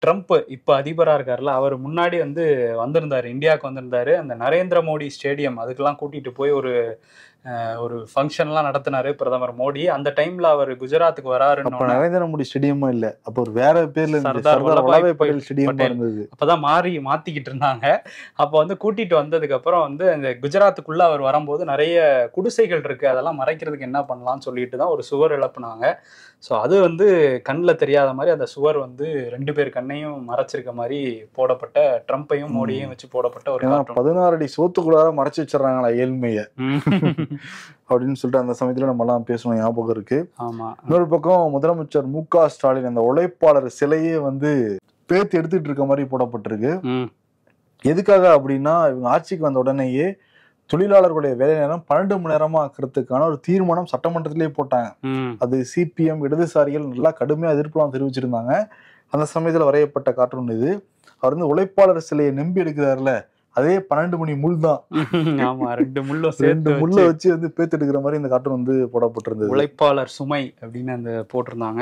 Trump இப்ப அதிபரா இருக்காருல்ல, அவர் முன்னாடி வந்து வந்திருந்தாரு. இந்தியாவுக்கு வந்திருந்தாரு. அந்த நரேந்திர மோடி ஸ்டேடியம் அதுக்கெல்லாம் கூட்டிட்டு போய் ஒரு ஃபங்ஷன்லாம் நடத்தினாரு பிரதமர் மோடி. அந்த டைம்ல அவர் குஜராத்துக்கு அப்ப வராருன்னோன நரேந்திர மோடி ஸ்டேடியமா இல்ல, அப்ப ஒரு வேற பேர்ல இருந்துச்சு, சர்தார் சர்தார் வல்லபாய் வல்லபாய் பட்டேல் ஸ்டேடியம் பட்டேல் இருந்தது. அப்பதான் மாத்திக்கிட்டு இருந்தாங்க. அப்ப வந்து கூட்டிட்டு வந்ததுக்கு அப்புறம் வந்து அந்த குஜராத்துக்குள்ள அவர் வரும்போது நிறைய குடிசைகள் இருக்கு, அதெல்லாம் மறைக்கிறதுக்கு என்ன பண்ணலாம்னு சொல்லிட்டு தான் ஒரு சுவர் எழுப்புனாங்க. ஸோ அது வந்து கண்ணில் தெரியாத மாதிரி அந்த சுவர் வந்து 2 பேர் கண்ணையும் மறைச்சிருக்க மாதிரி போடப்பட்ட, ட்ரம்ப்பையும் மோடியையும் வச்சு போடப்பட்ட ஒரு ஏன்னா கார்ட்டூன். 16 அடி சோத்துக்குள்ளார மறைச்சு வச்சிடறாங்களா ஏழ்மைய அப்படின்னு சொல்லிட்டு அந்த சமயத்துல நம்ம எல்லாம் பேசணும், ஞாபகம் இருக்கு. ஆமா. இன்னொரு பக்கம் முதலமைச்சர் மு.க. ஸ்டாலின் அந்த உழைப்பாளர் சிலையே வந்து பேத்து எடுத்துட்டு இருக்க மாதிரி போடப்பட்டிருக்கு. எதுக்காக அப்படின்னா, இவங்க ஆட்சிக்கு வந்த உடனேயே தொழிலாளர்களுடைய வேலை நேரம் 12 மணி நேரமா ஆக்கிறதுக்கான ஒரு தீர்மானம் சட்டமன்றத்திலேயே போட்டாங்க. அது சிபிஎம் இடதுசாரிகள் நல்லா கடுமையா எதிர்ப்புலாம் தெரிவிச்சிருந்தாங்க. அந்த சமயத்துல வரையப்பட்ட கார்ட்டூன் இது. அவர் வந்து உழைப்பாளர் சிலையை நம்பி எடுக்கிறாருல, அதே 12 மணி முள் தான். ஆமா, 2 முள்ள வச்சு வந்து பேத்து எடுக்கிற மாதிரி இந்த கார்ட்டூன் வந்து போடப்பட்டிருந்தது. உழைப்பாளர் சுமை அப்படின்னு அந்த போட்டிருந்தாங்க.